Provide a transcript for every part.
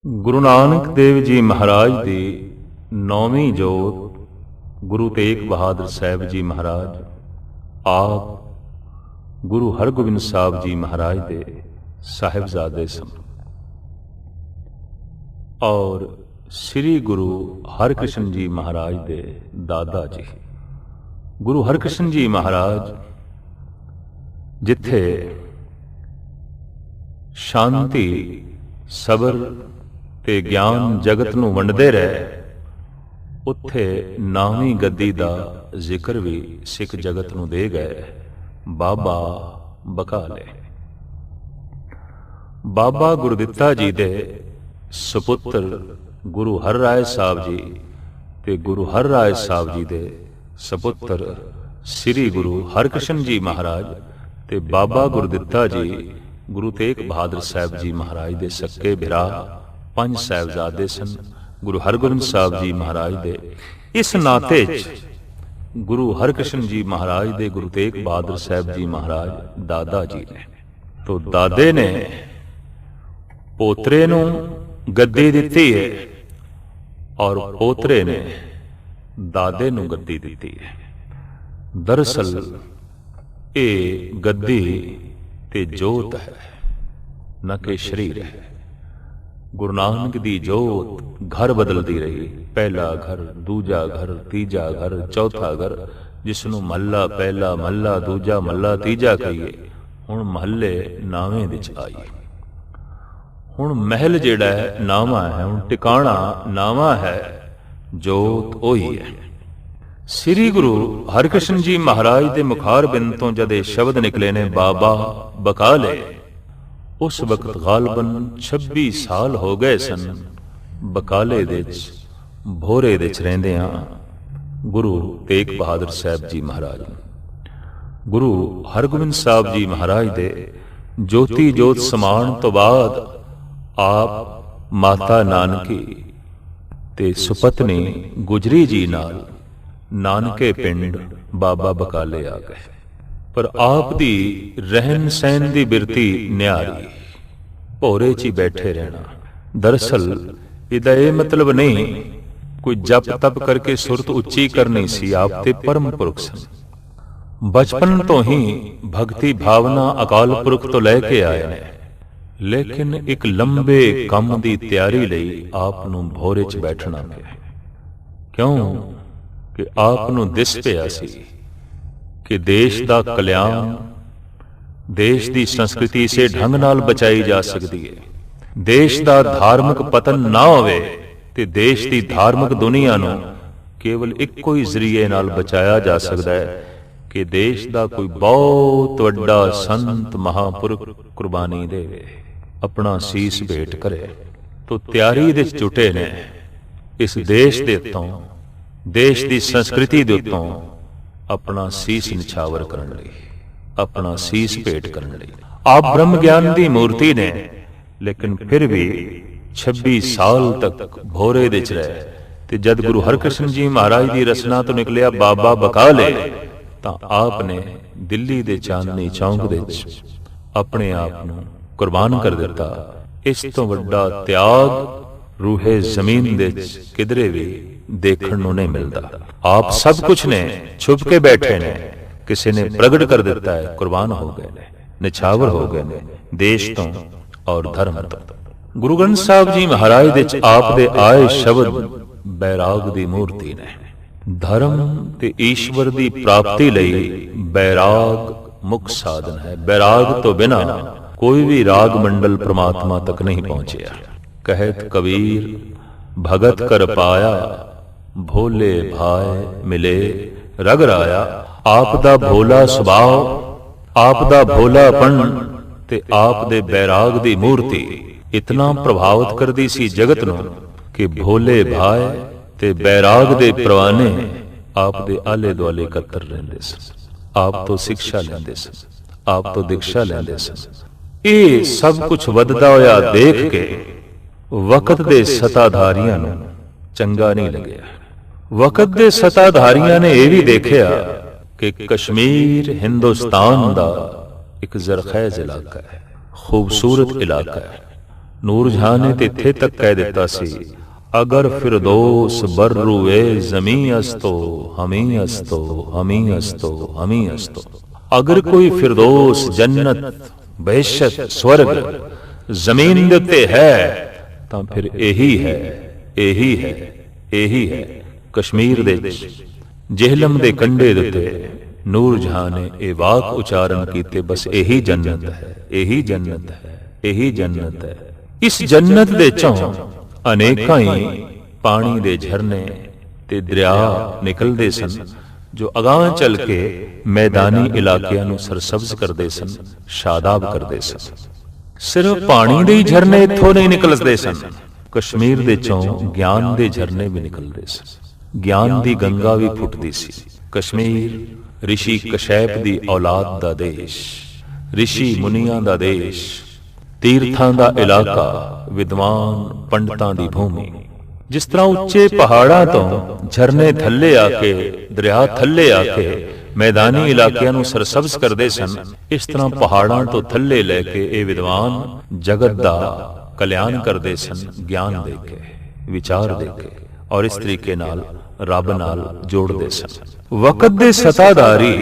ਗੁਰੂ ਨਾਨਕ ਦੇਵ ਜੀ ਮਹਾਰਾਜ ਦੀ ਨੌਵੀਂ ਜੋਤ ਗੁਰੂ ਤੇਗ ਬਹਾਦਰ ਸਾਹਿਬ ਜੀ ਮਹਾਰਾਜ ਆਪ ਗੁਰੂ ਹਰਗੋਬਿੰਦ ਸਾਹਿਬ ਜੀ ਮਹਾਰਾਜ ਦੇ ਸਾਹਿਬਜ਼ਾਦੇ ਸਨ ਔਰ ਸ੍ਰੀ ਗੁਰੂ ਹਰਕ੍ਰਿਸ਼ਨ ਜੀ ਮਹਾਰਾਜ ਦੇ ਦਾਦਾ ਜੀ। ਗੁਰੂ ਹਰਕ੍ਰਿਸ਼ਨ ਜੀ ਮਹਾਰਾਜ ਜਿੱਥੇ ਸ਼ਾਂਤੀ ਸਬਰ ਤੇ ਗਿਆਨ ਜਗਤ ਨੂੰ ਵੰਡਦੇ ਰਹੇ, ਉੱਥੇ ਨਾਵੀਂ ਗੱਦੀ ਦਾ ਜ਼ਿਕਰ ਵੀ ਸਿੱਖ ਜਗਤ ਨੂੰ ਦੇ ਗਏ। ਬਾਬਾ ਬਕਾਲੇ ਬਾਬਾ ਗੁਰਦਿੱਤਾ ਜੀ ਦੇ ਸੁਪੁੱਤਰ ਗੁਰੂ ਹਰਰਾਏ ਸਾਹਿਬ ਜੀ ਤੇ ਗੁਰੂ ਹਰਰਾਏ ਸਾਹਿਬ ਜੀ ਦੇ ਸੁਪੁੱਤਰ ਸ੍ਰੀ ਗੁਰੂ ਹਰਕ੍ਰਿਸ਼ਨ ਜੀ ਮਹਾਰਾਜ ਤੇ ਬਾਬਾ ਗੁਰਦਿੱਤਾ ਜੀ ਗੁਰੂ ਤੇਗ ਬਹਾਦਰ ਸਾਹਿਬ ਜੀ ਮਹਾਰਾਜ ਦੇ ਸੱਕੇ ਭਰਾ ਪੰਜ ਸਾਹਿਬਜ਼ਾਦੇ ਸਨ। ਗੁਰੂ ਹਰਗੋਬਿੰਦ ਸਾਹਿਬ ਜੀ ਮਹਾਰਾਜ ਦੇ ਇਸ ਨਾਤੇ 'ਚ ਗੁਰੂ ਹਰਕ੍ਰਿਸ਼ਨ ਜੀ ਮਹਾਰਾਜ ਦੇ ਗੁਰੂ ਤੇਗ ਬਹਾਦਰ ਸਾਹਿਬ ਜੀ ਮਹਾਰਾਜ ਦਾਦਾ ਜੀ ਨੇ। ਤੋ ਦਾਦੇ ਨੇ ਪੋਤਰੇ ਨੂੰ ਗੱਦੀ ਦਿੱਤੀ ਹੈ ਔਰ ਪੋਤਰੇ ਨੇ ਦਾਦੇ ਨੂੰ ਗੱਦੀ ਦਿੱਤੀ ਹੈ। ਦਰਅਸਲ ਇਹ ਗੱਦੀ ਤੇ ਜੋਤ ਹੈ, ਨਾ ਕਿ ਸ਼ਰੀਰ ਹੈ। ਗੁਰੂ ਨਾਨਕ ਦੀ ਜੋਤ ਘਰ ਬਦਲਦੀ ਰਹੀ, ਪਹਿਲਾ ਘਰ, ਦੂਜਾ ਘਰ, ਤੀਜਾ ਘਰ, ਚੌਥਾ ਘਰ, ਜਿਸ ਨੂੰ ਮਹੱਲਾ ਪਹਿਲਾ, ਮਹੱਲਾ ਦੂਜਾ, ਮਹੱਲਾ ਤੀਜਾ ਕਹੀਏ। ਹੁਣ ਮਹੱਲੇ ਨਾਵੇਂ ਵਿੱਚ ਆਈ। ਹੁਣ ਮਹਿਲ ਜਿਹੜਾ ਹੈ ਨਾਵਾਂ ਹੈ, ਹੁਣ ਟਿਕਾਣਾ ਨਾਵਾਂ ਹੈ, ਜੋਤ ਉਹੀ ਹੈ। ਸ੍ਰੀ ਗੁਰੂ ਹਰਕ੍ਰਿਸ਼ਨ ਜੀ ਮਹਾਰਾਜ ਦੇ ਮੁਖਾਰ ਬਿੰਦ ਤੋਂ ਜਦ ਇਹ ਸ਼ਬਦ ਨਿਕਲੇ ਨੇ ਬਾਬਾ ਬਕਾਲੇ, ਉਸ ਵਕਤ ਗਾਲਬਨ 26 ਸਾਲ ਹੋ ਗਏ ਸਨ ਬਕਾਲੇ ਦੇ ਵਿੱਚ, ਭੋਰੇ ਦੇ ਵਿੱਚ ਰਹਿੰਦਿਆਂ ਗੁਰੂ ਤੇਗ ਬਹਾਦਰ ਸਾਹਿਬ ਜੀ ਮਹਾਰਾਜ। ਗੁਰੂ ਹਰਗੋਬਿੰਦ ਸਾਹਿਬ ਜੀ ਮਹਾਰਾਜ ਦੇ ਜੋਤੀ ਜੋਤ ਸਮਾਣ ਤੋਂ ਬਾਅਦ ਆਪ ਮਾਤਾ ਨਾਨਕੀ ਤੇ ਸੁਪਤਨੀ ਗੁਜਰੀ ਜੀ ਨਾਲ ਨਾਨਕੇ ਪਿੰਡ ਬਾਬਾ ਬਕਾਲੇ ਆ ਗਏ। ਪਰ ਆਪ ਦੀ ਰਹਿਣ ਸਹਿਣ ਦੀ ਬਿਰਤੀ ਨਿਆਰੀ, ਭੋਰੇ 'ਚ ਹੀ ਬੈਠੇ ਰਹਿਣਾ। ਦਰਅਸਲ ਇਹਦਾ ਇਹ ਮਤਲਬ ਨਹੀਂ ਕੋਈ ਜਪ ਤਪ ਕਰਕੇ ਸੁਰਤ ਉੱਚੀ ਕਰਨੀ ਸੀ, ਆਪ ਤੇ ਪਰਮ ਪੁਰਖ ਸਨ। ਬਚਪਨ ਤੋਂ ਹੀ ਭਗਤੀ ਭਾਵਨਾ ਅਕਾਲ ਪੁਰਖ ਤੋਂ ਲੈ ਕੇ ਆਏ ਨੇ, ਲੇਕਿਨ ਇੱਕ ਲੰਬੇ ਕੰਮ ਦੀ ਤਿਆਰੀ ਲਈ ਆਪ ਨੂੰ ਭੋਰੇ 'ਚ ਬੈਠਣਾ ਪਿਆ। ਕਿਉਂ ਕਿ ਆਪ ਨੂੰ ਦਿਸ ਪਿਆ ਸੀ ਕਿ ਦੇਸ਼ ਦਾ ਕਲਿਆਣ, ਦੇਸ਼ ਦੀ ਸੰਸਕ੍ਰਿਤੀ ਇਸੇ ਢੰਗ ਨਾਲ ਬਚਾਈ ਜਾ ਸਕਦੀ ਹੈ। ਦੇਸ਼ ਦਾ ਧਾਰਮਿਕ ਪਤਨ ਨਾ ਹੋਵੇ ਤੇ ਦੇਸ਼ ਦੀ ਧਾਰਮਿਕ ਦੁਨੀਆ ਨੂੰ ਕੇਵਲ ਇੱਕੋ ਹੀ ਜ਼ਰੀਏ ਨਾਲ ਬਚਾਇਆ ਜਾ ਸਕਦਾ ਹੈ ਕਿ ਦੇਸ਼ ਦਾ ਕੋਈ ਬਹੁਤ ਵੱਡਾ ਸੰਤ ਮਹਾਪੁਰਖ ਕੁਰਬਾਨੀ ਦੇਵੇ, ਆਪਣਾ ਸੀਸ ਭੇਟ ਕਰੇ। ਤੋ ਤਿਆਰੀ ਦੇ ਜੁਟੇ ਨੇ ਇਸ ਦੇਸ਼ ਦੇ ਉੱਤੋਂ, ਦੇਸ਼ ਦੀ ਸੰਸਕ੍ਰਿਤੀ ਦੇ ਉੱਤੋਂ ਆਪਣਾ ਸੀਸ ਨਿਛਾਵਰ ਕਰਨ ਲਈ, ਆਪਣਾ ਸੀਸ ਭੇਟ ਕਰਨ ਲਈ। ਆਪ ਬ੍ਰਹਮ ਗਿਆਨ ਦੀ ਮੂਰਤੀ ਨੇ, ਲੇਕਿਨ ਫਿਰ ਵੀ 26 ਸਾਲ ਤੱਕ ਭੋਰੇ ਦੇ ਚ ਰਹੇ। ਤੇ ਜਦ ਗੁਰੂ ਹਰਕ੍ਰਿਸ਼ਨ ਜੀ ਮਹਾਰਾਜ ਦੀ ਰਸਨਾ ਤੋਂ ਨਿਕਲਿਆ ਬਾਬਾ ਬਕਾਲੇ, ਤਾਂ ਆਪ ਨੇ ਦਿੱਲੀ ਦੇ ਚਾਂਦਨੀ ਚੌਂਕ ਦੇ ਵਿੱਚ ਆਪਣੇ ਆਪ ਨੂੰ ਕੁਰਬਾਨ ਕਰ ਦਿੱਤਾ। ਇਸ ਤੋਂ ਵੱਡਾ ਤਿਆਗ ਰੂਹੇ ਜ਼ਮੀਨ ਦੇ ਵਿੱਚ ਕਿਧਰੇ ਵੀ ਦੇਖਣ ਨੂੰ ਨਹੀਂ ਮਿਲਦਾ। ਆਪ ਸਭ ਕੁਝ ਨੇ ਛੁਪ ਕੇ ਬੈਠੇ ਨੇ, ਕਿਸੇ ਨੇ ਪ੍ਰਗਟ ਕਰ ਦਿੱਤਾ ਹੈ, ਕੁਰਬਾਨ ਹੋ ਗਏ ਨੇ, ਨਿਛਾਵਰ ਹੋ ਗਏ ਨੇ ਦੇਸ਼ ਤੋਂ ਔਰ ਧਰਮ ਤੋਂ। ਗੁਰੂ ਗ੍ਰੰਥ ਸਾਹਿਬ ਜੀ ਮਹਾਰਾਜ ਦੇ ਵਿੱਚ ਆਪ ਦੇ ਆਏ ਸ਼ਬਦ ਬੈਰਾਗ ਦੀ ਮੂਰਤੀ ਨੇ। ਧਰਮ ਤੇ ਈਸ਼ਵਰ ਦੀ ਪ੍ਰਾਪਤੀ ਲਈ ਬੈਰਾਗ ਮੁੱਖ ਸਾਧਨ ਹੈ। ਬੈਰਾਗ ਤੋਂ ਬਿਨਾਂ ਕੋਈ ਵੀ ਰਾਗ ਮੰਡਲ ਪ੍ਰਮਾਤਮਾ ਤੱਕ ਨਹੀਂ ਪਹੁੰਚਿਆ। ਕਹਿਤ ਕਬੀਰ ਭਗਤ ਕਰ ਪਾਇਆ, ਭੋਲੇ ਭਾਏ ਮਿਲੇ ਰਗ ਰਾਇਆ। ਆਪ ਦਾ ਭੋਲਾ ਸੁਭਾਅ, ਆਪ ਦਾ ਭੋਲਾਪਣ ਤੇ ਆਪ ਦੇ ਬੈਰਾਗ ਦੀ ਮੂਰਤੀ ਇਤਨਾ ਪ੍ਰਭਾਵਿਤ ਕਰਦੀ ਸੀ ਜਗਤ ਨੂੰ ਕਿ ਭੋਲੇ ਭਾਏ ਤੇ ਬੈਰਾਗ ਦੇ ਪ੍ਰਵਾਨੇ ਆਪ ਦੇ ਆਲੇ ਦੁਆਲੇ ਇਕੱਤਰ ਰਹਿੰਦੇ ਸਨ, ਆਪ ਤੋਂ ਸਿੱਖਿਆ ਲੈਂਦੇ ਸਨ, ਆਪ ਤੋਂ ਦੀਕਸ਼ਾ ਲੈਂਦੇ ਸਨ। ਇਹ ਸਭ ਕੁਝ ਵੱਧਦਾ ਹੋਇਆ ਦੇਖ ਕੇ ਵਕਤ ਦੇ ਸਤਾਧਾਰੀਆਂ ਨੂੰ ਚੰਗਾ ਨਹੀਂ ਲੱਗਿਆ। ਵਕਤ ਦੇ ਸਤਾਧਾਰੀਆਂ ਨੇ ਇਹ ਵੀ ਦੇਖਿਆ ਕਿ ਕਸ਼ਮੀਰ ਹਿੰਦੁਸਤਾਨ ਦਾ ਇੱਕ ਜ਼ਰਖੈਜ਼ ਇਲਾਕਾ ਹੈ, ਖੂਬਸੂਰਤ ਇਲਾਕਾ ਹੈ, ਨੂਰ ਜਹਾਂ ਨੇ ਤੇ ਇੱਥੇ ਤੱਕ ਕਹਿ ਦਿੱਤਾ ਸੀ, ਅਗਰ ਫਿਰਦੌਸ ਬਰਰੂਏ ਜ਼ਮੀਂ ਅਸਤੋ ਹਮੀ ਅਸਤੋ ਹਮੀ ਅਸਤੋ ਹਮੀ ਅਸਤੋ। ਅਗਰ ਕੋਈ ਫਿਰਦੌਸ ਜੰਨਤ ਬਹਿਸ਼ਤ ਸਵਰਗ ਜ਼ਮੀਨ ਦੇ ਉੱਤੇ ਹੈ ਤਾਂ ਫਿਰ ਇਹੀ ਹੈ, ਇਹੀ ਹੈ, ਇਹੀ ਹੈ। ਕਸ਼ਮੀਰ ਦੇ ਜਿਹਲਮ ਦੇ ਕੰਢੇ ਦੇ ਉੱਤੇ ਨੂਰ ਜਹਾਂ ਨੇ ਇਹ ਵਾਕ ਉਚਾਰਨ ਕੀਤੇ, ਬਸ ਇਹੀ ਜੰਨਤ ਹੈ, ਇਹੀ ਜੰਨਤ ਹੈ, ਇਹੀ ਜੰਨਤ ਹੈ। ਇਸ ਜੰਨਤ ਦੇ ਚੋਂ ਅਨੇਕਾਂ ਹੀ ਪਾਣੀ ਦੇ ਝਰਨੇ ਤੇ ਦਰਿਆ ਨਿਕਲਦੇ ਸਨ, ਜੋ ਅਗਾਂਹ ਚੱਲ ਕੇ ਮੈਦਾਨੀ ਇਲਾਕਿਆਂ ਨੂੰ ਸਰਸਬਜ਼ ਕਰਦੇ ਸਨ, ਸ਼ਾਦਾਬ ਕਰਦੇ ਸਨ। ਸਿਰਫ ਪਾਣੀ ਦੇ ਹੀ ਝਰਨੇ ਇੱਥੋਂ ਨਹੀਂ ਨਿਕਲਦੇ ਸਨ, ਕਸ਼ਮੀਰ ਦੇ ਚੋਂ ਗਿਆਨ ਦੇ ਝਰਨੇ ਵੀ ਨਿਕਲਦੇ ਸਨ। ਗਿਆਨ ਦੀ ਗੰਗਾ ਵੀ ਫੁੱਟਦੀ ਸੀ। ਕਸ਼ਮੀਰ ਰਿਸ਼ੀ ਕਸ਼ੈਪ ਦੀ ਔਲਾਦ ਦਾ ਦੇਸ਼, ਰਿਸ਼ੀ ਮੁਨੀਆਂ ਦਾ ਦੇਸ਼, ਤੀਰਥਾਂ ਦਾ ਇਲਾਕਾ, ਵਿਦਵਾਨ ਪੰਡਤਾਂ ਦੀ ਭੂਮੀ। ਜਿਸ ਤਰ੍ਹਾਂ ਉੱਚੇ ਪਹਾੜਾਂ ਤੋਂ ਝਰਨੇ ਥੱਲੇ ਆ ਕੇ, ਦਰਿਆ ਥੱਲੇ ਆ ਕੇ ਮੈਦਾਨੀ ਇਲਾਕਿਆਂ ਨੂੰ ਸਰਸਬਜ਼ ਕਰਦੇ ਸਨ, ਇਸ ਤਰ੍ਹਾਂ ਪਹਾੜਾਂ ਤੋਂ ਥੱਲੇ ਲੈ ਕੇ ਇਹ ਵਿਦਵਾਨ ਜਗਤ ਦਾ ਕਲਿਆਣ ਕਰਦੇ ਸਨ, ਗਿਆਨ ਦੇ ਕੇ, ਵਿਚਾਰ ਦੇ ਕੇ, ਔਰ ਇਸ ਤਰੀਕੇ ਨਾਲ ਰੱਬ ਨਾਲ ਜੋੜਦੇ ਸਨ। ਵਕਤ ਦੇ ਸਤਾਧਾਰੀ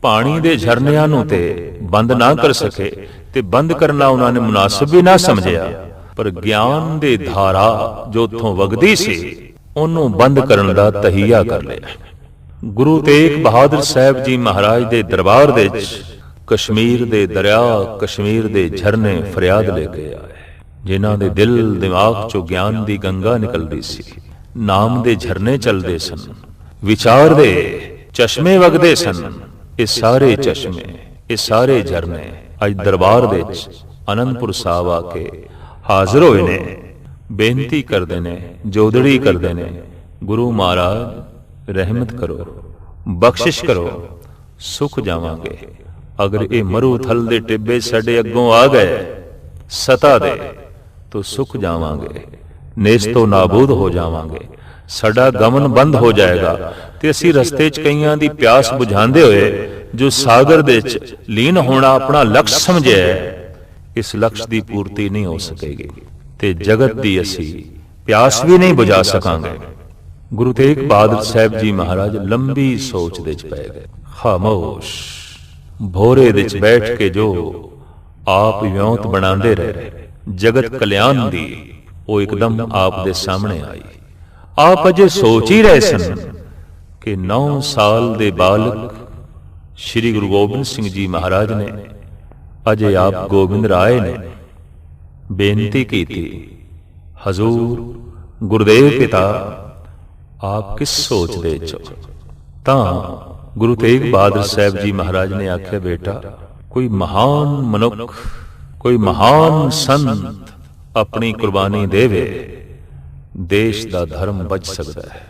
ਪਾਣੀ ਦੇ ਝਰਨਿਆਂ ਨੂੰ ਤੇ ਬੰਦ ਨਾ ਕਰ ਸਕੇ, ਤੇ ਬੰਦ ਕਰਨਾ ਉਹਨਾਂ ਨੇ ਮੁਨਾਸਬ ਵੀ ਨਾ ਸਮਝਿਆ, ਪਰ ਗਿਆਨ ਦੇ ਧਾਰਾ ਜੋ ਉੱਥੋਂ ਵਗਦੀ ਸੀ ਉਹਨੂੰ ਬੰਦ ਕਰਨ ਦਾ ਤਹੀਆ ਕਰ ਲਿਆ। ਗੁਰੂ ਤੇਗ ਬਹਾਦਰ ਸਾਹਿਬ ਜੀ ਮਹਾਰਾਜ ਦੇ ਦਰਬਾਰ ਦੇ ਵਿੱਚ ਕਸ਼ਮੀਰ ਦੇ ਦਰਿਆ, ਕਸ਼ਮੀਰ ਦੇ ਝਰਨੇ ਫਰਿਆਦ ਲੈ ਕੇ ਆਏ, ਜਿਨ੍ਹਾਂ ਦੇ ਦਿਲ ਦਿਮਾਗ ਚੋਂ ਗਿਆਨ ਦੀ ਗੰਗਾ ਨਿਕਲਦੀ ਸੀ, ਨਾਮ ਦੇ ਝਰਨੇ ਚੱਲਦੇ ਸਨ, ਵਿਚਾਰ ਦੇ ਚਸ਼ਮੇ ਵਗਦੇ ਸਨ। ਇਹ ਸਾਰੇ ਚਸ਼ਮੇ, ਇਹ ਸਾਰੇ ਝਰਨੇ ਅੱਜ ਦਰਬਾਰ ਦੇ ਵਿੱਚ ਅਨੰਦਪੁਰ ਸਾਹਿਬ ਆ ਕੇ ਹਾਜ਼ਰ ਹੋਏ ਨੇ, ਬੇਨਤੀ ਕਰਦੇ ਨੇ, ਜੋਦੜੀ ਕਰਦੇ ਨੇ, ਗੁਰੂ ਮਹਾਰਾਜ ਰਹਿਮਤ ਕਰੋ, ਬਖਸ਼ਿਸ਼ ਕਰੋ, ਸੁਖ ਜਾਵਾਂਗੇ। ਅਗਰ ਇਹ ਮਰੂ ਥਲ ਦੇ ਟਿੱਬੇ ਸਾਡੇ ਅੱਗੋਂ ਆ ਗਏ ਸਤਾ ਦੇ, ਤੋ ਸੁਖ ਜਾਵਾਂਗੇ, ਨੇਸਤੋ ਨਾਬੂਦ ਹੋ ਜਾਵਾਂਗੇ, ਸਾਡਾ ਗਮਨ ਬੰਦ ਹੋ ਜਾਏਗਾ, ਤੇ ਅਸੀਂ ਰਸਤੇ 'ਚ ਕਈਆਂ ਦੀ ਪਿਆਸ ਬੁਝਾਉਂਦੇ ਹੋਏ ਜੋ ਸਾਗਰ ਦੇ ਵਿੱਚ ਲੀਨ ਹੋਣਾ ਆਪਣਾ ਲਕਸ਼ ਸਮਝਿਆ, ਇਸ ਲਕਸ਼ ਦੀ ਪੂਰਤੀ ਨਹੀਂ ਹੋ ਸਕੇਗੀ, ਤੇ ਜਗਤ ਦੀ ਅਸੀਂ ਪਿਆਸ ਵੀ ਨਹੀਂ ਬੁਝਾ ਸਕਾਂਗੇ। ਗੁਰੂ ਤੇਗ ਬਹਾਦਰ ਸਾਹਿਬ ਜੀ ਮਹਾਰਾਜ ਲੰਬੀ ਸੋਚ ਦੇ ਵਿੱਚ ਪੈ ਗਏ। ਖਾਮੋਸ਼ ਭੋਰੇ ਦੇ ਵਿੱਚ ਬੈਠ ਕੇ ਜੋ ਆਪ ਵਿਉਂਤ ਬਣਾਉਂਦੇ ਰਹੇ ਜਗਤ ਕਲਿਆਣ ਦੀ, ਉਹ ਇੱਕਦਮ ਆਪ ਦੇ ਸਾਹਮਣੇ ਆਈ। ਆਪ ਅਜੇ ਸੋਚ ਹੀ ਰਹੇ ਸਨ ਕਿ 9 ਸਾਲ ਦੇ ਬਾਲਕ ਸ਼੍ਰੀ ਗੁਰੂ ਗੋਬਿੰਦ ਸਿੰਘ ਜੀ ਮਹਾਰਾਜ ਨੇ, ਅਜੇ ਆਪ ਗੋਬਿੰਦ ਰਾਏ ਨੇ ਬੇਨਤੀ ਕੀਤੀ, ਹਜ਼ੂਰ ਗੁਰਦੇਵ ਪਿਤਾ ਆਪ ਕਿਸ ਸੋਚਦੇ ਚ? ਤਾਂ ਗੁਰੂ ਤੇਗ ਬਹਾਦਰ ਸਾਹਿਬ ਜੀ ਮਹਾਰਾਜ ਨੇ ਆਖਿਆ, ਬੇਟਾ ਕੋਈ ਮਹਾਨ ਮਨੁੱਖ, ਕੋਈ ਮਹਾਨ ਸੰਤ ਆਪਣੀ ਕੁਰਬਾਨੀ ਦੇਵੇ, ਦੇਸ਼ ਦਾ ਧਰਮ ਬਚ ਸਕਦਾ ਹੈ,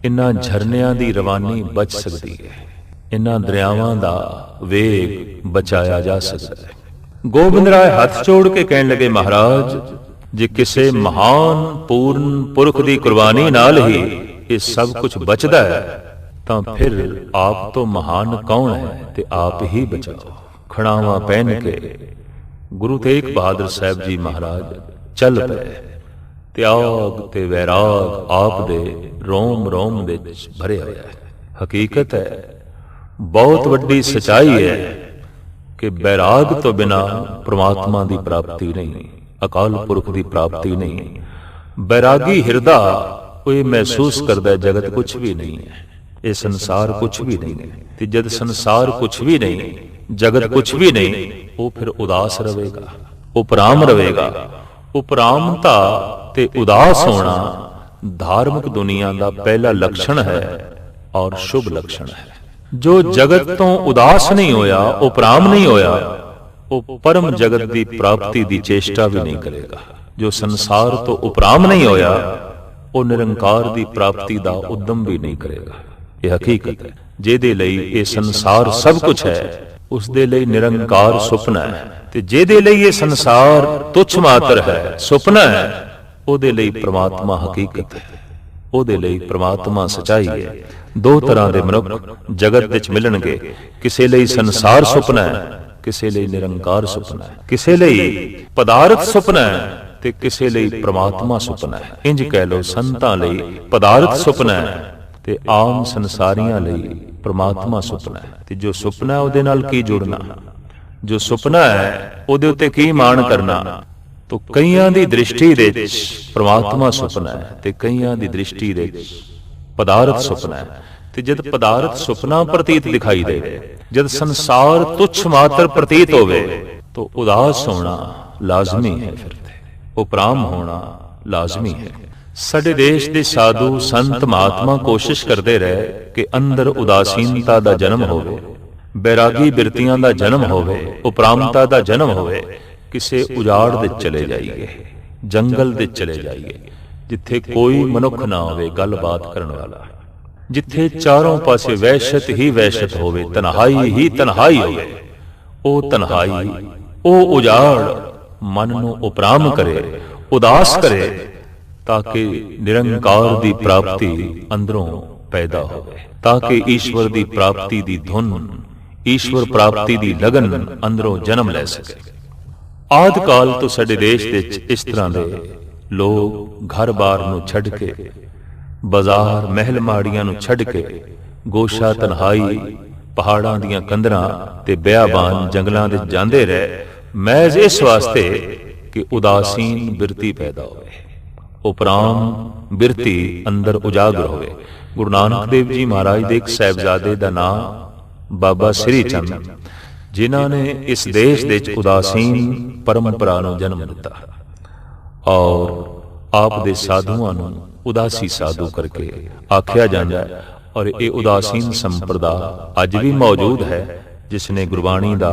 ਇਨ੍ਹਾਂ ਝਰਨਿਆਂ ਦੀ ਰਵਾਨੀ ਬਚ ਸਕਦੀ ਹੈ, ਇਨ੍ਹਾਂ ਦਰਿਆਵਾਂ ਦਾ ਵੇਗ ਬਚਾਇਆ ਜਾ ਸਕਦਾ ਹੈ। ਗੋਬਿੰਦ ਰਾਏ ਹੱਥ ਜੋੜ ਕੇ ਕਹਿਣ ਲੱਗੇ, ਮਹਾਰਾਜ ਜੇ ਕਿਸੇ ਮਹਾਨ ਪੂਰਨ ਪੁਰਖ ਦੀ ਕੁਰਬਾਨੀ ਨਾਲ ਹੀ ਇਹ ਸਭ ਕੁਝ ਬਚਦਾ ਹੈ, ਤਾਂ ਫਿਰ ਆਪ ਤੋਂ ਮਹਾਨ ਕੌਣ ਹੈ, ਤੇ ਆਪ ਹੀ ਬਚਾਓ। ਖੜਾਵਾਂ ਪਹਿਨ ਕੇ ਗੁਰੂ ਤੇਗ ਬਹਾਦਰ ਸਾਹਿਬ ਜੀ ਮਹਾਰਾਜ ਚੱਲ ਪਏ। ਤਿਆਗ ਤੇ ਵੈਰਾਗ ਆਪ ਦੇ ਰੋਮ ਰੋਮ ਦੇ ਵਿੱਚ ਭਰਿਆ ਹੋਇਆ ਹੈ। ਹਕੀਕਤ ਹੈ, ਬਹੁਤ ਵੱਡੀ ਸਚਾਈ ਹੈ ਕਿ ਵੈਰਾਗ ਤੋਂ ਬਿਨਾ ਪ੍ਰਮਾਤਮਾ ਦੀ ਪ੍ਰਾਪਤੀ ਨਹੀਂ, ਅਕਾਲ ਪੁਰਖ ਦੀ ਪ੍ਰਾਪਤੀ ਨਹੀਂ। ਵੈਰਾਗੀ ਹਿਰਦਾ ਉਹ ਇਹ ਮਹਿਸੂਸ ਕਰਦਾ ਜਗਤ ਕੁਛ ਵੀ ਨਹੀਂ ਹੈ, ਇਹ ਸੰਸਾਰ ਕੁਛ ਵੀ ਨਹੀਂ ਹੈ, ਤੇ ਜਦ ਸੰਸਾਰ ਕੁਛ ਵੀ ਨਹੀਂ, ਜਗਤ ਕੁਛ ਵੀ ਨਹੀਂ, ਉਹ ਫਿਰ ਉਦਾਸ ਰਹੇਗਾ, ਉਪਰਾਮ ਰਹੇਗਾ। ਉਪਰਾਮਤਾ ਤੇ ਉਦਾਸ ਹੋਣਾ ਧਾਰਮਿਕ ਦੁਨੀਆ ਦਾ ਪਹਿਲਾ ਲੱਛਣ ਹੈ ਔਰ ਸ਼ੁਭ ਲੱਛਣ ਹੈ। ਜੋ ਜਗਤ ਤੋਂ ਉਦਾਸ ਨਹੀਂ ਹੋਇਆ, ਉਪਰਾਮ ਨਹੀਂ ਹੋਇਆ, ਉਹ ਪਰਮ ਜਗਤ ਦੀ ਪ੍ਰਾਪਤੀ ਦੀ ਚੇਸ਼ਟਾ ਵੀ ਨਹੀਂ ਕਰੇਗਾ। ਜੋ ਸੰਸਾਰ ਤੋਂ ਉਪਰਾਮ ਨਹੀਂ ਹੋਇਆ, ਉਹ ਨਿਰੰਕਾਰ ਦੀ ਪ੍ਰਾਪਤੀ ਦਾ ਉਦਮ ਵੀ ਨਹੀਂ ਕਰੇਗਾ। ਇਹ ਹਕੀਕਤ ਹੈ। ਜਿਹਦੇ ਲਈ ਇਹ ਸੰਸਾਰ ਸਭ ਕੁਝ ਹੈ, ਉਸ ਦੇ ਲਈ ਨਿਰੰਕਾਰ ਸੁਪਨਾ ਹੈ, ਤੇ ਜਿਹਦੇ ਲਈ ਇਹ ਸੰਸਾਰ ਤੁੱਛ ਮਾਤਰ ਹੈ, ਸੁਪਨਾ ਹੈ, ਉਹਦੇ ਲਈ ਪ੍ਰਮਾਤਮਾ ਹਕੀਕਤ ਹੈ, ਉਹਦੇ ਲਈ ਪ੍ਰਮਾਤਮਾ ਸਚਾਈ ਹੈ। ਦੋ ਤਰ੍ਹਾਂ ਦੇ ਮਨੁੱਖ ਜਗਤ ਵਿੱਚ ਮਿਲਣਗੇ, ਕਿਸੇ ਲਈ ਸੰਸਾਰ ਸੁਪਨਾ ਹੈ, ਕਿਸੇ ਲਈ ਨਿਰੰਕਾਰ ਸੁਪਨਾ ਹੈ, ਕਿਸੇ ਲਈ ਪਦਾਰਥ ਸੁਪਨਾ ਹੈ, ਤੇ ਕਿਸੇ ਲਈ ਪ੍ਰਮਾਤਮਾ ਸੁਪਨਾ ਹੈ। ਇੰਜ ਕਹਿ ਲੋ ਸੰਤਾਂ ਲਈ ਪਦਾਰਥ ਸੁਪਨਾ ਹੈ ਤੇ ਆਮ ਸੰਸਾਰੀਆਂ ਲਈ ਪ੍ਰਮਾਤਮਾ ਸੁਪਨਾ ਹੈ। ਤੇ ਜੋ ਸੁਪਨਾ ਉਹਦੇ ਨਾਲ ਕੀ ਜੁੜਨਾ, ਜੋ ਸੁਪਨਾ ਹੈ ਉਹਦੇ ਉੱਤੇ ਕੀ ਮਾਣ ਕਰਨਾ। ਤੋ ਕਈਆਂ ਦੀ ਦ੍ਰਿਸ਼ਟੀ ਦੇ ਵਿੱਚ ਪ੍ਰਮਾਤਮਾ ਸੁਪਨਾ ਹੈ ਤੇ ਕਈਆਂ ਦੀ ਦ੍ਰਿਸ਼ਟੀ ਦੇ ਵਿੱਚ ਪਦਾਰਥ ਸੁਪਨਾ ਹੈ। ਤੇ ਜਦ ਪਦਾਰਥ ਸੁਪਨਾ ਪ੍ਰਤੀਤ ਦਿਖਾਈ ਦੇਵੇ, ਜਦ ਸੰਸਾਰ ਤੁੱਛ ਮਾਤਰ ਪ੍ਰਤੀਤ ਹੋਵੇ, तो उदास होना लाजमी है, फिर उपराम होना लाजमी है। साडे देश दे साधु संत महात्मा कोशिश करते रहे कि अंदर उदासीनता दा जन्म होवे, बैरागी बिरतियां दा जन्म होवे, उपरामता दा जन्म होवे। किसे उजाड़ दे चले जाइए, जंगल दे चले जाइए जिथे कोई मनुख ना होवे गलबात करन वाला, जिथे चारों पासे वहशत ही वहशत होवे, तन्हाई ही तन्हाई होवे। ओ तन्हाई, ओ उजाड़ मन नूं उपराम करे, उदास करे, ताकि निरंकार दी प्राप्ति अंदरों पैदा होवे, ताकि ईश्वर दी प्राप्ति दी धुन, ईश्वर प्राप्ति दी लगन अंदरों जन्म ले सके। आदि काल तो साडे देश विच इस तरह दे लोग घर बार नूं छड्ड के, बाजार महल माड़ियां नूं छड्ड के, गोशा तन्हाई पहाड़ां दियां कंदरां ते बियाबान जंगलां दे जांदे रहे, महज इस वास्ते कि उदासीन बिरती पैदा होवे, उपराम बिरती अंदर उजागर होवे। गुरु नानक देव जी महाराज दे एक साहिबजादे दा नाम बाबा श्री चंद, जिन्हां ने इस देश दे विच उदासीन परंपरा नूं जन्म दिता और आप दे साधुआं नूं उदासी साधु करके आख्या जांदा है। और ये उदासीन संप्रदा अज भी मौजूद है, जिसने गुरबाणी का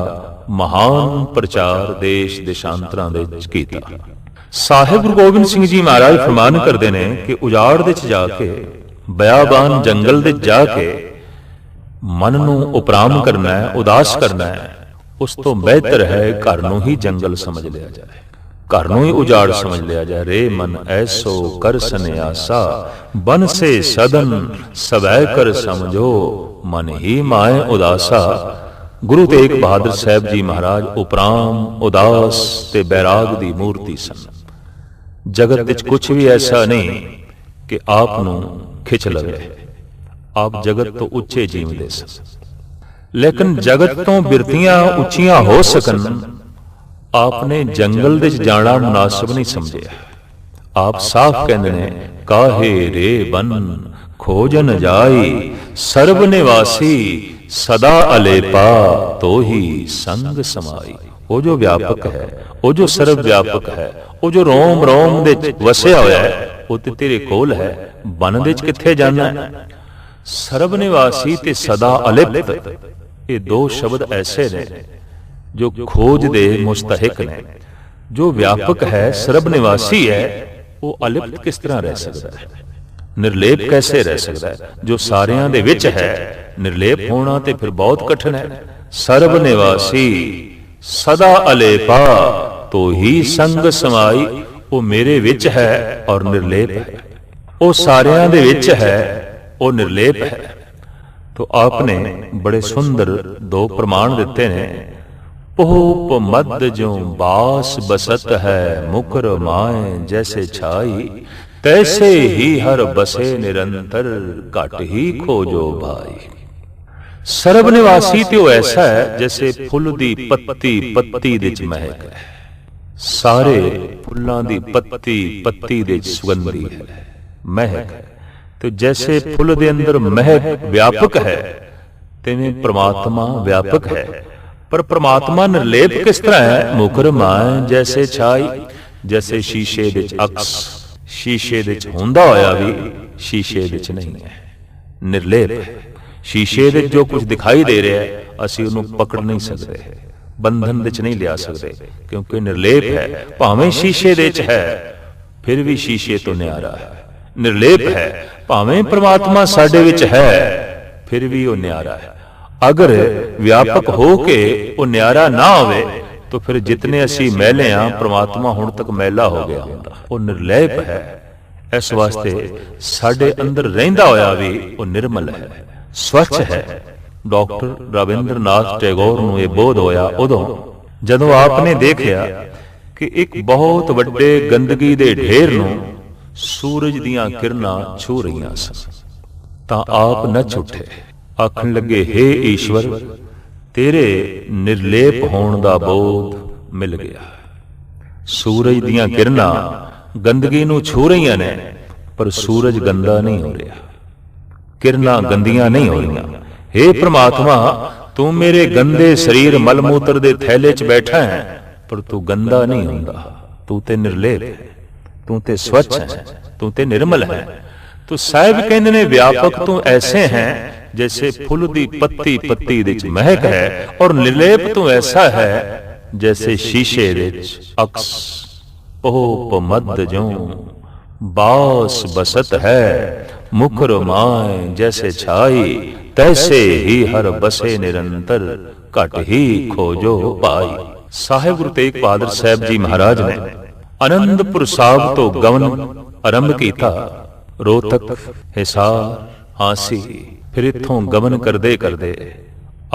महान प्रचार देश देशांतरां दे विच कीता। साहिब गुरु गोबिंद सिंह जी महाराज फरमान करते हैं कि उजाड़ दे च जाके, बयाबान जंगल दे जाके मन नूं उपराम करना है, उदास करना है, उस तो बेहतर है घर नूं ही जंगल समझ लिया जाए, घर नूं ही उजाड़ समझ लिया जाए। रे मन ऐसो कर सन्यासा, बन से सदन सवै कर समझो, मन ही माए उदासा। गुरु तेग बहादुर साहब जी महाराज उपराम, उदास ते बैराग दी मूर्ति सन। जगत विच कुछ भी ऐसा नहीं कि आप नूं खिच लवे, आप जगत तो उच्चे जीवदे सन, लेकिन जगत तो बिरतियां उच्चियां हो सकन, आपने जंगल दे जाना मुनासिब नहीं समझे। आप साफ कहते हैं, काहे रे बन खोजन जाई, सर्व निवासी सदा अलेपा, तो ही संग समाई। वो जो व्यापक है, वो जो सर्व व्यापक है, वो जो रोम रोम दे वसिया होया है, वो ते तेरे कोल है, बन दे किथे जाना है। सर्व निवासी ते सदा अलिप्त, ये दो शब्द ऐसे ने जो खोज दे मुस्तहिक ने। जो व्यापक है, सर्व निवासी है, वो अलिप्त किस तरह रह सकता है, निर्लेप कैसे रह सकता है। जो सारियां दे विच है, निर्लेप होना ते फिर बहुत कठिन है। सर्व निवासी सदा अलेपा, तो ही संग समाई, वो मेरे विच है और निर्लेप है, वो सारियां दे विच है, वो निर्लेप है। तो आपने बड़े सुंदर दो प्रमाण दिते ने। ओप मद जो बास बसत है, मुकर माए जैसे छाई, तैसे ही हर बसे निरंतर, घट ही खोजो भाई। सर्वनिवासी तो ऐसा है जैसे फुल दी पत्ती पत्ती दे च महक है, सारे फुल्लां दी पत्ती पत्ती दे च सुगंधी है, महक है। तो जैसे फुल दे अंदर महक व्यापक है, तिवें परमात्मा व्यापक है। पर परमात्मा निर्लेप किस तरह है, मुकर माए जैसे छाई, जैसे शीशे दे च अक्स, शीशे दे च हुंदा होया भी शीशे दे च नहीं है, निर्लेप है। शीशे दे जो कुछ दिखाई दे रहा है, असीं उहनूं पकड़ नहीं सकते, बंधन दे च नहीं लिया सकते, क्योंकि निर्लेप है। भावें शीशे दे च है, फिर भी शीशे तो न्यारा है, निर्लेप है। भावें परमात्मा साडे विच है, फिर भी वो न्यारा है। अगर व्यापक हो के वो न्यारा ना होवे, तो फिर जितने असी मैले हाँ, परमात्मा हुण तक मैला हो गया हुंदा, वो निर्लेप है। इस वास्ते साडे अंदर रहिंदा होया भी वो निर्मल है, स्वच्छ है। डॉक्टर रविंद्रनाथ टैगोर नूं ये बोध होया उदों जदों आपने देखिया ਕਿ ਇੱਕ ਬਹੁਤ ਵੱਡੇ ਗੰਦਗੀ ਦੇ ਢੇਰ ਨੂੰ ਸੂਰਜ ਦੀਆਂ ਕਿਰਨਾਂ ਛੂ ਰਹੀਆਂ ਸਨ। ਤਾਂ ਆਪ ਨੱਚ ਉੱਠੇ, ਆਖਣ ਲੱਗੇ, ਹੇ ਈਸ਼ਵਰ, ਤੇਰੇ ਨਿਰਲੇਪ ਹੋਣ ਦਾ ਬੋਧ ਮਿਲ ਗਿਆ। ਸੂਰਜ ਦੀਆਂ ਕਿਰਨਾਂ ਗੰਦਗੀ ਨੂੰ ਛੂ ਰਹੀਆਂ ਨੇ, ਪਰ ਸੂਰਜ ਗੰਦਾ ਨਹੀਂ ਹੋ ਰਿਹਾ, ਕਿਰਨਾਂ ਗੰਦੀਆਂ ਨਹੀਂ ਹੋ ਰਹੀਆਂ। ਹੇ ਪ੍ਰਮਾਤਮਾ, ਤੂੰ ਮੇਰੇ ਗੰਦੇ ਸਰੀਰ ਮਲ ਮੂਤਰ ਦੇ ਥੈਲੇ 'ਚ ਬੈਠਾ ਹੈ, ਪਰ ਤੂੰ ਗੰਦਾ ਨਹੀਂ ਹੁੰਦਾ। ਤੂੰ ਤੇ ਨਿਰਲੇਪ ਹੈ, ਤੂੰ ਤੇ ਸਵੱਛ ਹੈ, ਤੂੰ ਤੇ ਨਿਰਮਲ ਹੈ। ਤੂੰ ਸਾਹਿਬ ਕਹਿੰਦੇ ਨੇ, ਵਿਆਪਕ ਤੂੰ ਐਸੇ ਹੈ जैसे फुल दी पत्ती पत्ती विच महक है, और निर्लेप तो ऐसा है जैसे शीशे विच अक्स पोप मद जो बास बसत है। मुखर माए जैसे छाई, तैसे ही हर बसे निरंतर, घट ही खोजो पाई। साहिब गुरु तेग बहादुर साहब जी महाराज ने आनंदपुर साहब तो गवन आरंभ किया। रोहतक, हिसार, हांसी, फिर इत्थों गमन करदे करदे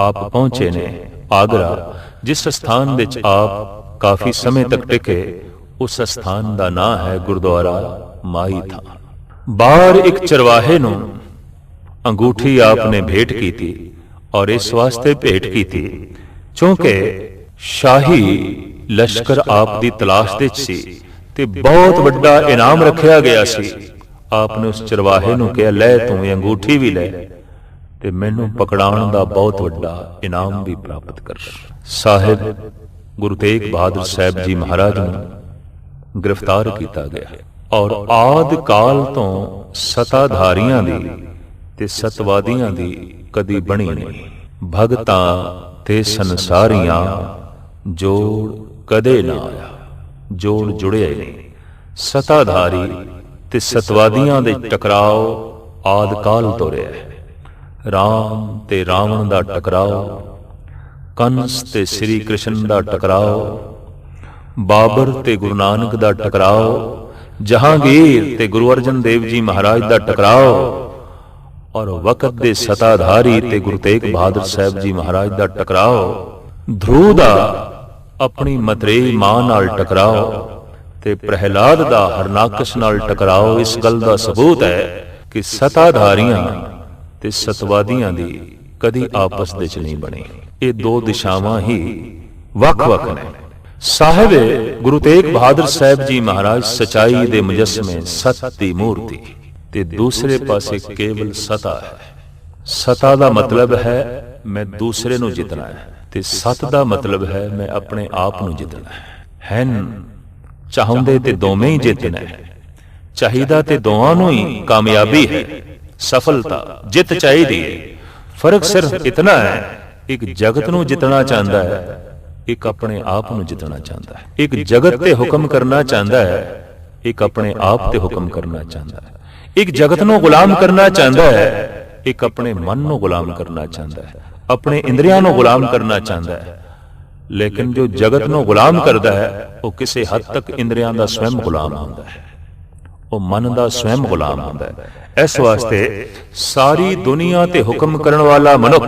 आप पहुंचे ने आगरा, जिस स्थान विच आप काफी समय तक टिके। उस स्थान का नाम है गुरुद्वारा माई था। बाहर एक चरवाहे नूं अंगूठी आपने भेंट की थी, और इस वास्ते भेंट की थी क्योंकि शाही लश्कर आप दी तलाश दे सी ते बहुत वड्डा इनाम रखिया गया सी। आपने उस चरवाहे नूं कहा, लै तूं अंगूठी भी लै ते मैनू पकड़ाउण दा बहुत वड्डा इनाम भी प्राप्त कर। साहिब गुरु तेग बहादुर साहब जी महाराज नूं गिरफ्तार किया गया, और आदि काल तो सताधारियां दी ते सतवादियां दी कदी बनी नहीं। भगतां ते संसारियां जोड़ कदे ना आया, जोड़ जुड़े नहीं। सताधारी ते सतवादियां दे टकराव आदि काल तो रहा है। राम ते रावण दा टकराव, कंस ते श्री कृष्ण दा टकराव, बाबर ते गुरु नानक दा टकराव, जहांगीर ते गुरु अर्जन देव जी महाराज दा टकराव, और वक्त दे सताधारी ते गुरु तेग बहादुर साहब जी महाराज दा टकराव। ध्रुव दा अपनी मतरेई मां नाल टकराव, ते प्रहलाद दा हरनाकश नाल टकराव। इस गल दा सबूत है कि सताधारियां ते सतवादियां दी कदी आपस दे च नहीं बनी। ये दो दिशावां ही वख-वख ने। साहिब गुरु तेग बहादुर साहब जी महाराज सच्चाई दे मुजस्मे, सत दी मूर्ति, ते दूसरे पासे केवल सता है। सता दा मतलब है मैं दूसरे नूं जितना है, ते सत दा मतलब है मैं अपने आप नूं जितना है। हैन चाहुंदे ते दोवें ही जितना है, चाहिदा ते दोवां नूं ही कामयाबी है, सफलता जित चाहिए। फर्क सिर्फ इतना है, एक जगत नूं जितना चाहता है, एक अपने आप नूं जितना चाहता है। एक जगत ते हुक्म करना चाहता है, एक अपने आप ते हुक्म करना चाहता है। एक जगत नूं गुलाम करना चाहता है, एक अपने मन नूं गुलाम करना चाहता है, अपने इंद्रियां नूं गुलाम करना चाहता है। लेकिन जो जगत नूं गुलाम करता है, वो किसी हद तक इंद्रियां दा स्वयं गुलाम होता है, वो मन दा स्वयं गुलाम होता है। इस वास्ते सारी दुनिया ते हुक्म करने वाला मनुख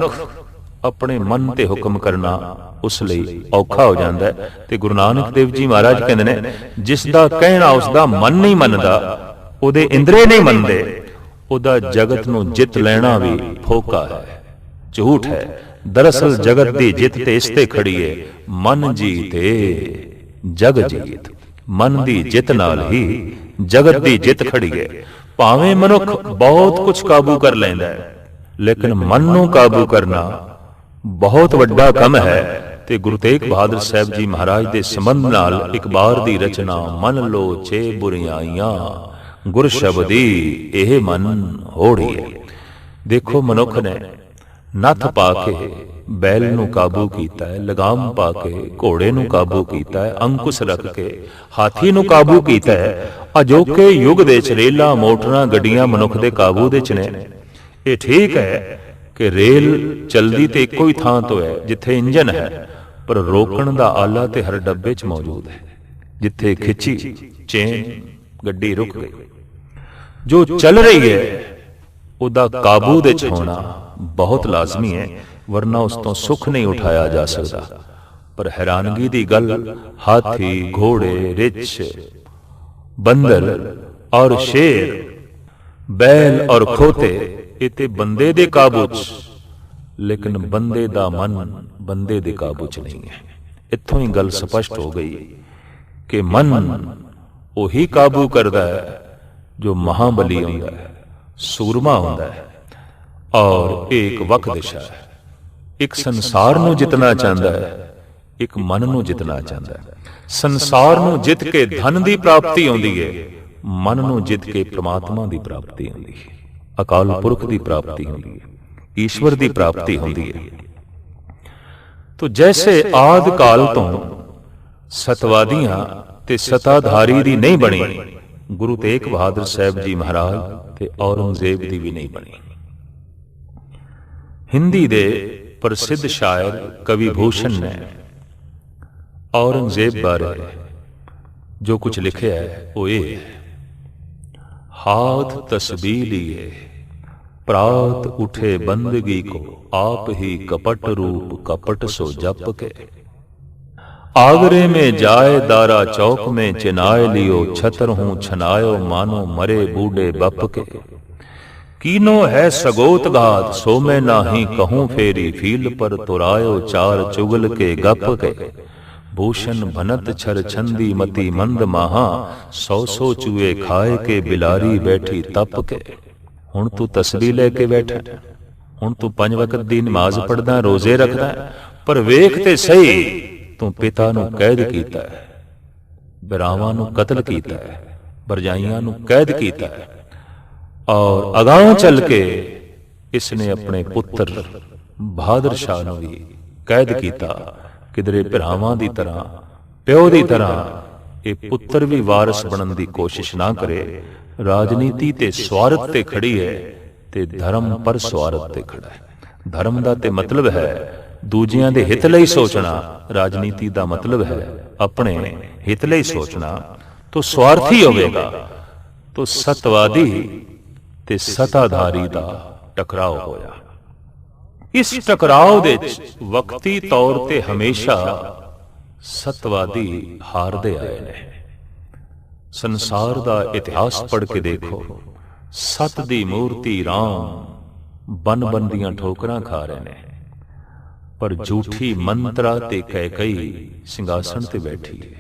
अपने मन ते हुक्म करना उस लई औखा हो जाता है। ते गुरु नानक देव जी महाराज कहते ने, जिसदा कहना उसदा मन नहीं मनदा, उहदे इंद्रिय नहीं मनदे, उहदा जगत नूं जित लेना भी फोका है, झूठ है। दरअसल जगत दी जित ते इसते खड़ी है, मन जीते जग जीत। मन दी जित नाल ही जगत दी जित खड़ी है। भावें मनुख बहुत कुछ काबू कर लैंदा है, लेकिन मन नूं काबू करना बहुत वड्डा काम है। ते गुरु तेग बहादुर साहब जी महाराज दे संबंध नाल एक बार दी रचना, मन लो छे बुरियाइयां गुर शब्दी एह मन होड़िए। देखो मनुख ने नथ पा के बैल नूं काबू कीता है, लगाम पा के घोड़े नूं काबू कीता है, अंकुश रख के हाथी नूं काबू कीता है। अजोके युग दे च रेलां मोटरां गड्डियां मनुख दे काबू दे च ने। ये ठीक है कि रेल चलदी ते इक्को ही थां तो है जिथे इंजन है, पर रोकण दा आला ते हर डब्बे च मौजूद है। जिथे खिंची चेन गड्डी रुक गई। जो चल रही है उदा काबू दे च होना बहुत लाजमी है, वरना उस तो सुख नहीं उठाया जा सकता। ਪਰ ਹੈਰਾਨਗੀ ਦੀ ਗੱਲ, ਹਾਥੀ, ਘੋੜੇ, ਰਿੱਛ, ਬੰਦਰ ਔਰ ਸ਼ੇਰ, ਬੈਲ ਔਰ ਖੋਤੇ, ਇਹ ਤੇ ਬੰਦੇ ਦੇ ਕਾਬੂ 'ਚ, ਲੇਕਿਨ ਬੰਦੇ ਦਾ ਮਨ ਬੰਦੇ ਦੇ ਕਾਬੂ 'ਚ ਨਹੀਂ ਹੈ। ਇੱਥੋਂ ਹੀ ਗੱਲ ਸਪਸ਼ਟ ਹੋ ਗਈ ਕਿ ਮਨ ਉਹੀ ਕਾਬੂ ਕਰਦਾ ਹੈ ਜੋ ਮਹਾਬਲੀ ਹੁੰਦਾ ਹੈ, ਸੂਰਮਾ ਹੁੰਦਾ ਹੈ। ਔਰ ਇਹ ਇੱਕ ਵਕ ਦਿਸ਼ਾ ਹੈ। ਇੱਕ ਸੰਸਾਰ ਨੂੰ ਜਿੱਤਣਾ ਚਾਹੁੰਦਾ ਹੈ, ਇੱਕ ਮਨ ਨੂੰ ਜਿੱਤਣਾ ਚਾਹੁੰਦਾ ਹੈ। ਸੰਸਾਰ ਨੂੰ ਜਿੱਤ ਕੇ ਧਨ ਦੀ ਪ੍ਰਾਪਤੀ ਆਉਂਦੀ ਹੈ, ਮਨ ਨੂੰ ਜਿੱਤ ਕੇ ਪ੍ਰਮਾਤਮਾ ਦੀ ਪ੍ਰਾਪਤੀ ਹੁੰਦੀ ਹੈ, ਅਕਾਲ ਪੁਰਖ ਦੀ ਪ੍ਰਾਪਤੀ ਹੁੰਦੀ ਹੈ, ਈਸ਼ਵਰ ਦੀ ਪ੍ਰਾਪਤੀ ਹੁੰਦੀ ਹੈ। ਤੋ ਜੈਸੇ ਆਦਿ ਕਾਲ ਤੋਂ ਸਤਵਾਦੀਆਂ ਤੇ ਸਤਾਧਾਰੀ ਦੀ ਨਹੀਂ ਬਣੀ, ਗੁਰੂ ਤੇਗ ਬਹਾਦਰ ਸਾਹਿਬ ਜੀ ਮਹਾਰਾਜ ਤੇ ਔਰੰਗਜ਼ੇਬ ਦੀ ਵੀ ਨਹੀਂ ਬਣੀ। ਹਿੰਦੀ ਦੇ ਪ੍ਰਸਿੱਧ ਸ਼ਾਇਰ ਕਵੀ ਭੂਸ਼ਣ ਨੇ ਔਰੰਗਜ਼ੇਬ ਬਾਰੇ ਜੋ ਕੁਝ ਲਿਖਿਆ ਹੈ ਉਹ ਇਹ ਹੈ, हाथ तस्बीह लिए प्रात उठे बंदगी को, आप ही कपट रूप कपट सो जप के। आगरे में जाए दारा चौक में चिनाए लियो, छतर हूं छनायो मानो मरे बूढ़े बप के। कीनो है सगोत घात सो मैं नाही कहूं फेरी, फील पर तुरायो चार चुगल के गप के। भूषण भनत छर छंदी मती मंद माहा, सौ सौ चूहे खाए के बिलारी बैठी तप के। हुण तू तस्बीह लेके बैठा, हुण तू 5 वक्त दी नमाज पढ़दा, रोजे रखदा, पर वेख ते सही तू पिता नू कैद कीता है, बिरावां नू कतल कीता है, भरजाइयां नू कैद कीता है, और अगां चल के इसने अपने पुत्र बहादुर शाह नू भी कैद कीता। किधरे भरावां दी तरह, प्यो दी तरह ये पुत्र भी वारस बनन दी कोशिश ना करे। राजनीति ते स्वार्थ ते खड़ी है ते धर्म पर स्वार्थ ते खड़ा है। धर्म दा ते मतलब है दूजियां दे हित लई सोचना, राजनीति दा मतलब है अपने हित लई सोचना। तो स्वार्थी होवेगा तो सतवादी ते सताधारी दा टकराव होया। इस टकराव दे वक्ती तौर ते हमेशा सतवादी हारदे आए ने। संसार दा इतिहास पढ़ के देखो, सत दी मूर्ति राम बन बन दियां ठोकरां खा रहे ने, पर झूठी मंत्रा ते कैकई सिंघासन ते बैठी है,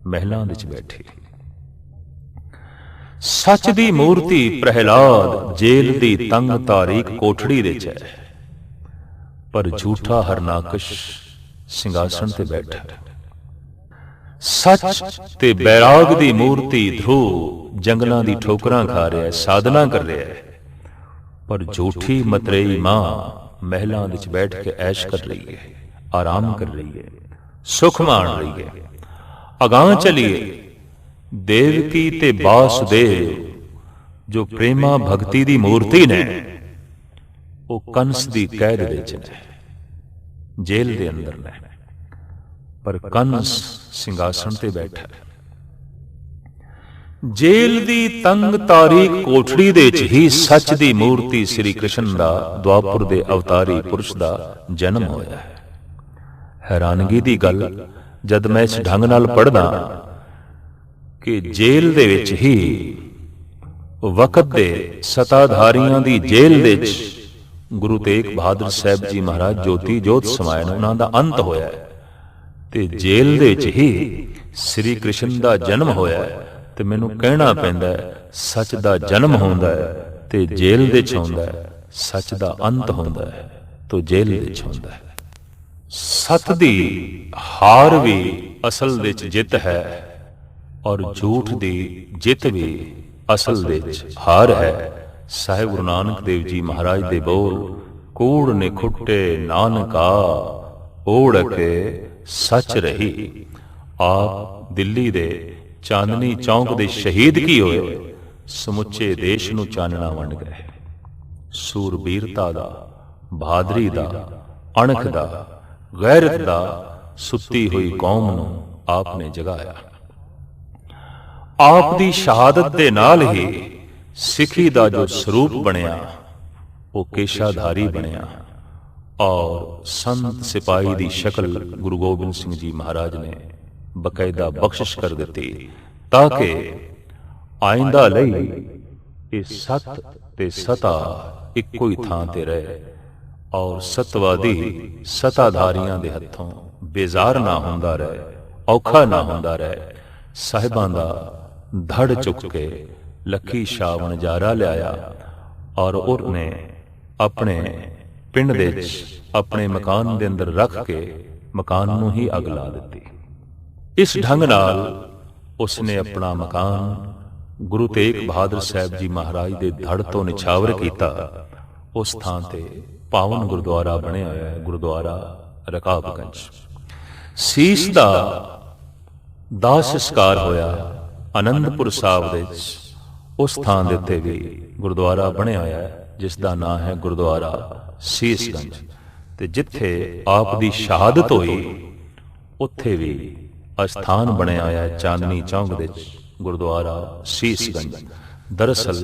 महलां विच बैठी। सच दी मूर्ति प्रहलाद जेल दी तंग तारीक कोठड़ी विच है, पर झूठा हरनाकश सिंघासन ते बैठा। सच ते बैराग दी मूर्ति ध्रुव जंगलां दी ठोकरां खा रहा है, साधना कर रहा है, पर झूठी मतरेई मां महलां विच बैठ के ऐश कर रही है, आराम कर रही है, सुख मान रही है। अगां चलिए, देवकी ते वासुदेव जो प्रेमा भक्ति दी मूर्ति ने, वो कंस दी कैद विच ने, जेल दे अंदर ने, पर कंस सिंघासन ते बैठा। जेल दी तंग तारीक कोठड़ी दे च ही सच दी मूर्ति श्री कृष्ण दा, द्वापर दे अवतारी पुरुष दा जन्म होया है। हैरानगी दी गल जद मैं इस ढंग नाल पढ़दा कि जेल दे विच ही वक्त दे सताधारियां दी जेल दे च गुरु तेग बहादुर साहब जी महाराज ज्योति जोत समाए, उन्हां दा अंत होया है, ते जेल दे विच ही श्री कृष्ण दा जन्म होया है। ते मैनूं कहना पैंदा है सच दा जन्म होंदा है ते जेल दे विच होंदा है, सच दा अंत होंदा है तो जेल दे विच होंदा है। सत दी हार भी असल दे विच जित है, और झूठ दी जित भी असल दे विच हार है। साहिब गुरु नानक देव जी महाराज दे बोल, कूड़ ने खुट्टे नानका ओढ़ के सच रही। आप दिल्ली दे चांदनी चौक दे शहीद की होए, समुचे देश नूं चानना वंड गए। सूरबीरता दा, बहादरी दा, अणख दा, गैरत दा सुत्ती हुई कौम नूं आपने जगाया। आप दी शहादत दे नाल ही सिखी दा जो स्वरूप बनया वो केशाधारी बनया, और संत सिपाही की शक्ल गुरु गोबिंद सिंह जी महाराज ने बकायदा बख्शिश कर दी, ताकि आइंदा लई ये सत ते सता इक्को ही थां ते रहे और सतवादी सताधारियां दे हत्थों बेजार ना हुंदा रहे, औखा ना हुंदा रहे। साहिबां दा धड़ चुक के लखी शाह वणजारा लिया और उन्हें अपने पिंड दे अपने मकान दे अंदर रख के मकान नूं ही अग ला दी। इस ढंग नाल उसने अपना मकान गुरु तेग बहादुर साहब जी महाराज दे धड़ तो निछावर किया। उस थां ते पावन गुरुद्वारा बनिया होया है, गुरुद्वारा रकाबगंज। सीस दा दाह संस्कार होया आनंदपुर साहब दे उस थां दे उत्ते भी गुरुद्वारा बनिया होया है, जिसका नाम है गुरुद्वारा सीसगंज। ते जिथे आप दी शहादत हुई उत्थे भी अस्थान बनया होया है चांदनी चौक दे गुरुद्वारा सीसगंज। दरअसल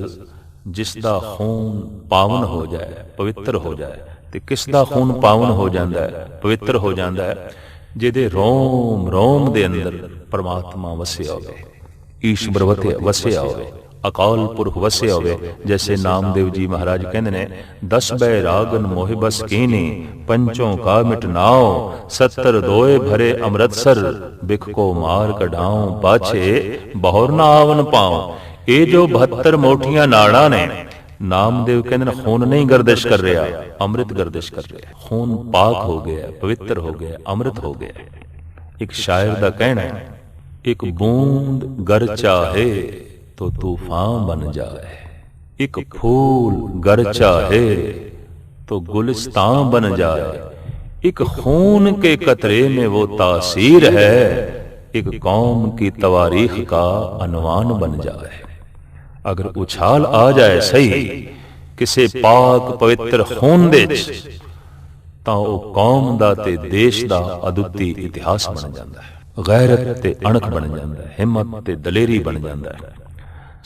जिसदा खून पावन हो जाए, पवित्र हो जाए, ते किसदा खून पावन हो जाता है, पवित्र हो जाता है, जिहदे रोम रोम दे अंदर परमात्मा वसिया होवे, ईश्वर वसिया होवे, अकाल पुरख वसिया होवे। जैसे नामदेव जी महाराज कहते ने, 10 बैरागन मोहि बस कीनी, पंचों का मिटनाओ, 70 दोए भरे अमृतसर, बिख को मार कढाऊं, पाछे बहुर ना आवन पाऊं। ये जो 72 मोटियां नाड़ा ने, नामदेव कहते ने खून नहीं गर्दिश कर रहा, अमृत गर्दिश कर रहा। खून पाक हो गया, पवित्र हो गया, अमृत हो गया। एक शायर का कहना है, एक बूंद गर चाहे तो तूफान बन जाए, एक फूल गर चाहे तो गुलिस्तान बन जाए, एक खून के कतरे में वो तासीर है, एक कौम की तवारीख का अनवान बन जाए। अगर उछाल आ जाए सही किसी पाक पवित्र खून दे तां वो कौम दा ते देश दा अदुੱਤੀ इतिहास बन जाता है, गैरत ते अणख बन जाता है, हिम्मत ते दलेरी बन जाता है।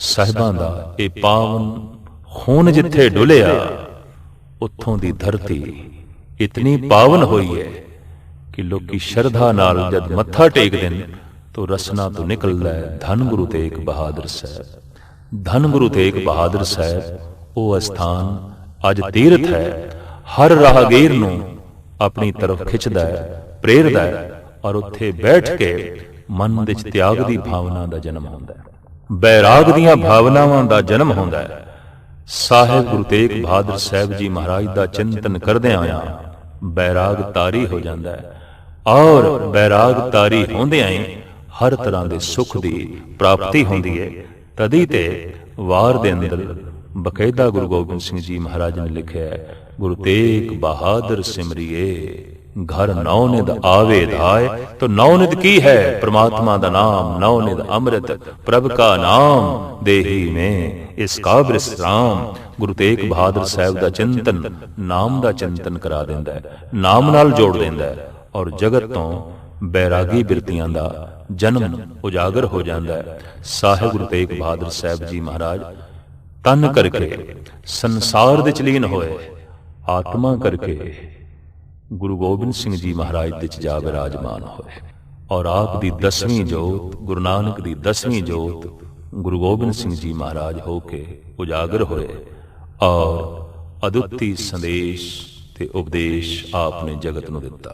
साहिबां दा ये पावन खून जिथे डुलिया, उत्थों दी धरती इतनी पावन हुई है कि लोकी श्रद्धा नाल जद मत्था टेक देन तो रसना तो निकलदा है धन गुरु तेग बहादुर साहब। धन गुरु तेग बहादुर साहब वो स्थान अज तीर्थ है, हर राहगीर नूं अपनी तरफ खिंचदा है, प्रेरदा है, और उत्थे बैठ के मन विच त्याग दी भावना दा जन्म होंदा है, बैराग दीआं भावनावां दा जन्म होंदा है। साहिब गुरु तेग बहादुर साहब जी महाराज दा चिंतन करदिआं होइआं बैराग तारी हो जाता है, और बैराग तारी होंदिआं ही हर तरह के सुख की प्राप्ति होंदी है। तदी ते वार दे अंदर बकायदा गुरु गोबिंद सिंह जी महाराज ने लिखा है, गुरु तेग बहादुर सिमरिए घर नौनिध आवे धाय। तो नौनिध की है? परमात्मा दा नाम, नौनिध अमृत प्रभ का नाम देही में इसका विश्राम। गुरु तेग बहादुर साहब दा चिंतन नाम दा चिंतन करा देंदा है, नाम नाल जोड़ देंदा है, और जगत तो बैरागी बिरतियां दा जन्म उजागर हो जाता है। साहिब गुरु तेग बहादुर साहब जी महाराज तन करके संसार दे लीन होए, आत्मा करके गुरु गोबिंद सिंह जी महाराज दे जा विराजमान होए, और आप दी 10वीं जोत, गुरु नानक दी 10वीं जोत गुरु गोबिंद सिंह जी महाराज होके उजागर होए, और अदुੱਤੀ संदेश ते उपदेश आपने जगत नूं दिता।